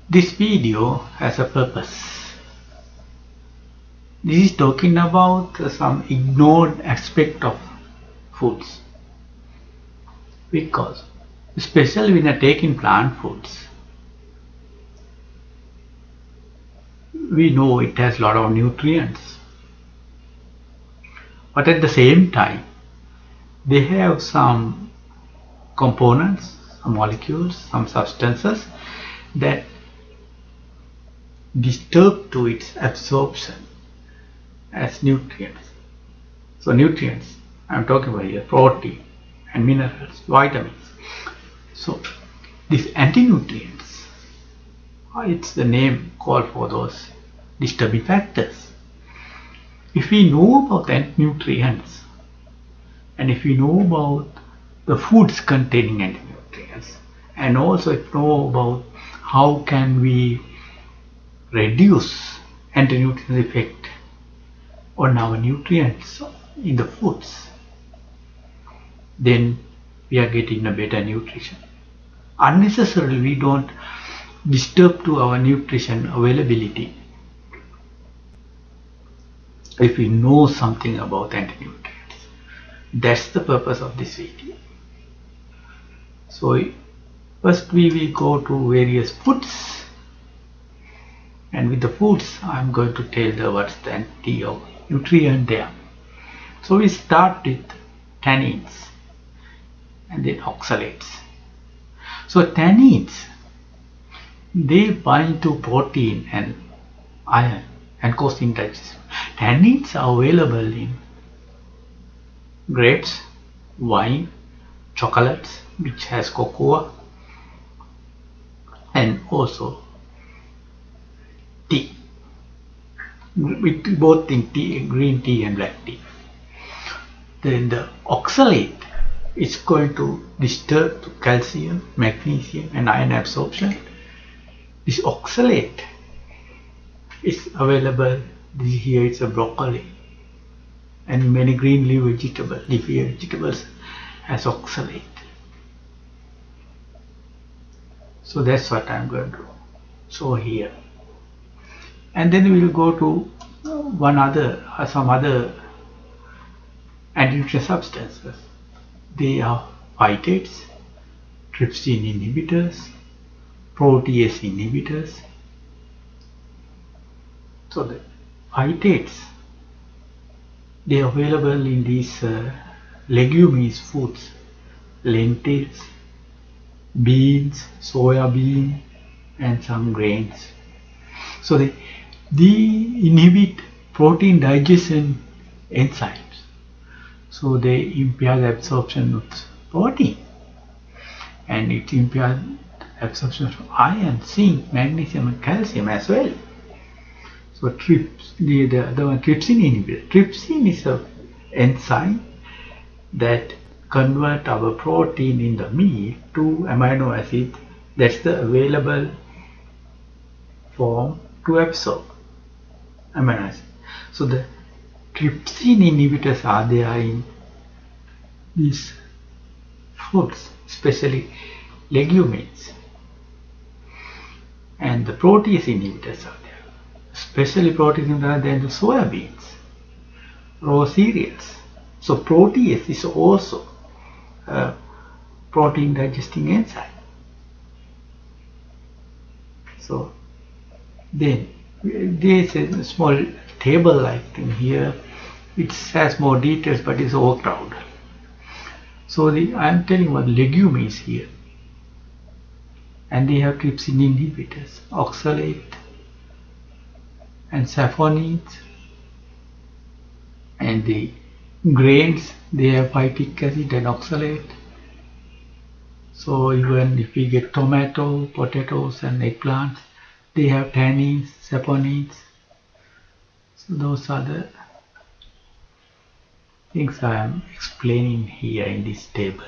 This video has a purpose. This is talking about some ignored aspect of foods, because especially when you're taking plant foods, we know it has a lot of nutrients, but at the same time they have some components, some molecules, some substances that disturb to its absorption as nutrients. So nutrients, I'm talking about here protein and minerals, vitamins. So these anti-nutrients, it's the name called for those disturbing factors. If we know about anti-nutrients, and if we know about the foods containing anti-nutrients, and also if we know about how can we reduce anti-nutrient effect on our nutrients in the foods, then we are getting a better nutrition. Unnecessarily we don't disturb to our nutrition availability if we know something about anti-nutrients. That's the purpose of this video. So first we will go to various foods, and with the foods I'm going to tell the what's the anti-nutrient there. So we start with tannins and then oxalates. So tannins, they bind to protein and iron and cause indigestion. Tannins are available in grapes, wine, chocolates, which has cocoa, and also tea, both in tea, green tea and black tea. Then the oxalate is going to disturb calcium, magnesium and iron absorption. This oxalate is available here. It's a broccoli and many green leafy vegetables has oxalate. So that's what I'm going to show here. And then we will go to some other anti-nutrient substances. They are phytates, trypsin inhibitors, protease inhibitors. So the phytates, they are available in these leguminous foods, lentils, beans, soya bean and some grains. So they inhibit protein digestion enzymes. So they impair the absorption of protein, and it impairs absorption of iron, zinc, magnesium and calcium as well. So the other one, trypsin inhibitor. Trypsin is an enzyme that convert our protein in the meat to amino acid. That's the available form to absorb amino acid. So the trypsin inhibitors are there in these foods, especially legumes, and the protease inhibitors are there, especially protease inhibitors than the soya beans, raw cereals. So protease is also a protein digesting enzyme. So then there is a small table like thing here. It has more details, but it's overcrowded. So I am telling what legumes here, and they have trypsin inhibitors, oxalate and saponins, and the grains, they have phytic acid and oxalate. So even if we get tomato, potatoes and eggplants, they have tannins, saponins. So those are the things I am explaining here in this table.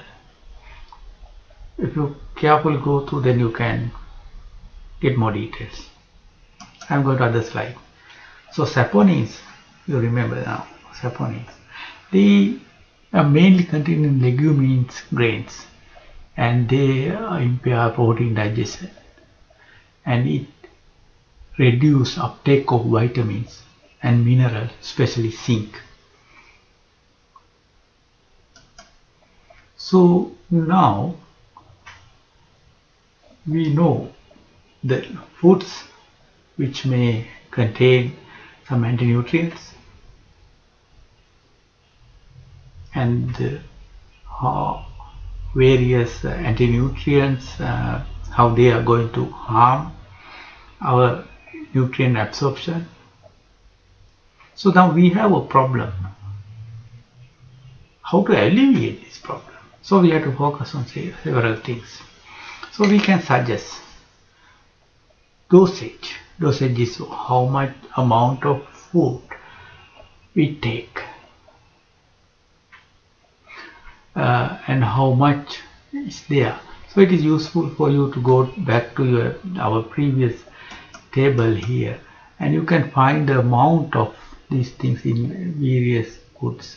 If you carefully go through, then you can get more details. I am going to other slide. So saponins, you remember now, saponins, they are mainly contained in leguminous grains, and they impair protein digestion. and it reduces uptake of vitamins and minerals, especially zinc. So now we know that foods which may contain some anti-nutrients and various anti-nutrients, how they are going to harm our nutrient absorption. So now we have a problem. How to alleviate this problem? So we have to focus on several things. So we can suggest dosage. Dosage is how much amount of food we take and how much is there. So it is useful for you to go back to our previous table here, and you can find the amount of these things in various goods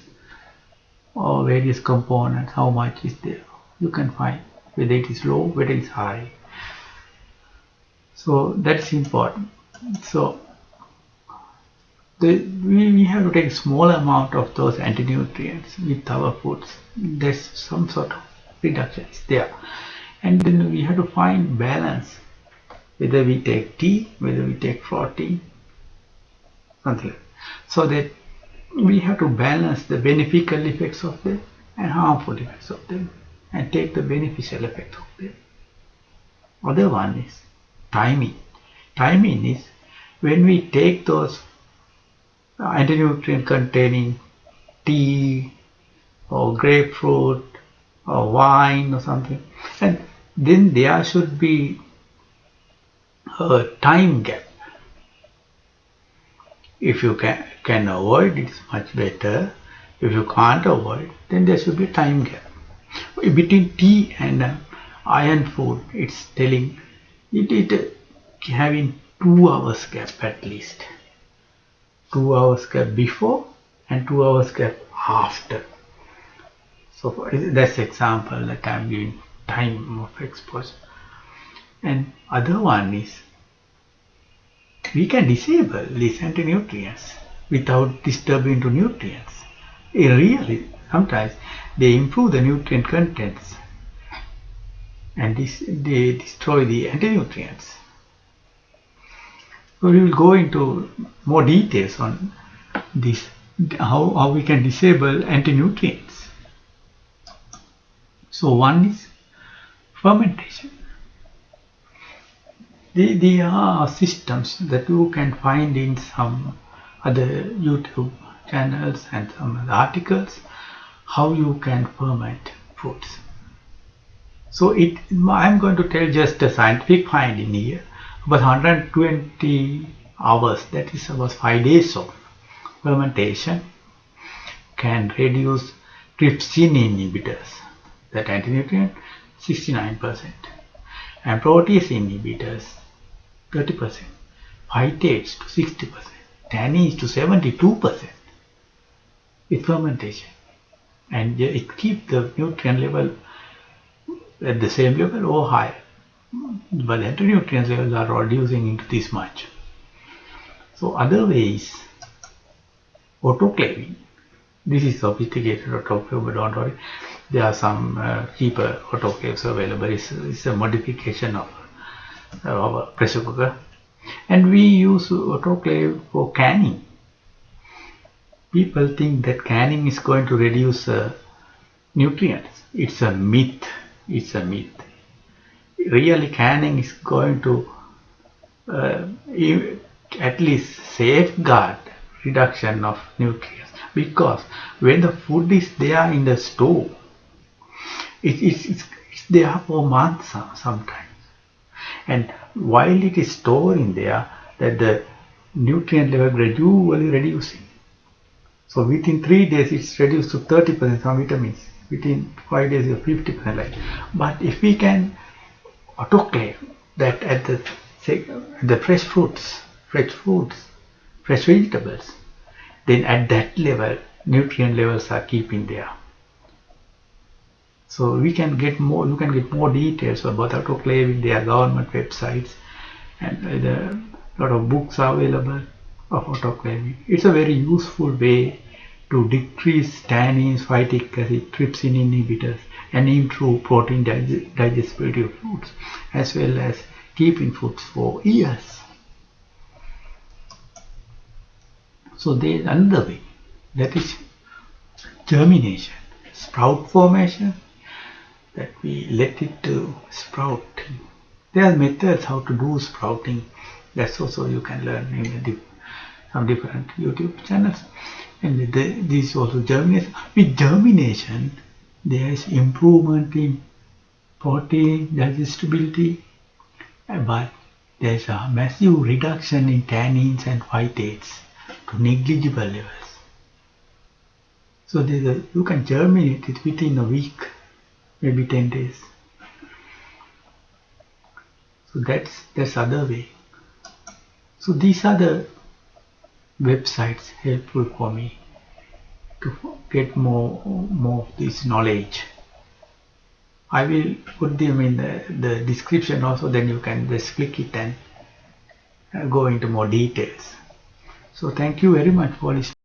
or various components, how much is there. You can find whether it is low, whether it is high. So that's important. So we have to take a small amount of those anti-nutrients with our foods. There's some sort of reduction is there, and then we have to find balance, whether we take tea, whether we take protein, something like that. So that we have to balance the beneficial effects of them and harmful effects of them, and take the beneficial effect of them. Other one is timing. Timing is when we take those anti-nutrient containing tea or grapefruit or wine or something, and then there should be a time gap. If you can avoid, it's much better. If you can't avoid, then there should be a time gap. Between tea and iron food, it's telling it having 2 hours gap at least. 2 hours gap before and 2 hours gap after. So that's example that I'm giving time of exposure. And other one is we can disable these anti-nutrients without disturbing the nutrients. Really, sometimes they improve the nutrient contents and they destroy the anti-nutrients. So we will go into more details on this, how we can disable anti-nutrients. So one is fermentation. There are systems that you can find in some other YouTube channels and some other articles, how you can ferment foods. So I'm going to tell just a scientific finding here. About 120 hours, that is about 5 days of fermentation, can reduce trypsin inhibitors, that anti-nutrient, 69%, and protease inhibitors, 30%, phytates to 60%, tannins to 72% with fermentation, and it keeps the nutrient level at the same level or higher, but anti-nutrient levels are reducing into this much. So other ways, autoclaving. This is sophisticated autoclave, but don't worry, there are some cheaper autoclaves available. It's a modification of our pressure cooker, and we use autoclave for canning. People think that canning is going to reduce nutrients. It's a myth. It's a myth. Really, canning is going to at least safeguard reduction of nutrients, because when the food is there in the stove, it's there for months sometimes, and while it is stored in there, that the nutrient level gradually reducing. So within 3 days it's reduced to 30% some vitamins, within 5 days you're 50% like. But if we can autoclave that at the fresh fruits, fresh vegetables, then at that level nutrient levels are keeping there. So we can get more, you can get more details about autoclaving. There are government websites, and a lot of books are available of autoclaving. It's a very useful way to decrease tannins, phytic acid, trypsin inhibitors, and improve protein digestibility of foods, as well as keeping foods for years. So there is another way, that is germination, sprout formation, that we let it sprout. There are methods how to do sprouting. That's also you can learn in some different YouTube channels. And this also germination. With germination, there is improvement in protein digestibility, but there is a massive reduction in tannins and phytates to negligible levels. So you can germinate it within a week, maybe 10 days. So that's other way. So these are the websites helpful for me to get more of this knowledge. I will put them in the description also, then you can just click it and go into more details. So thank you very much for listening.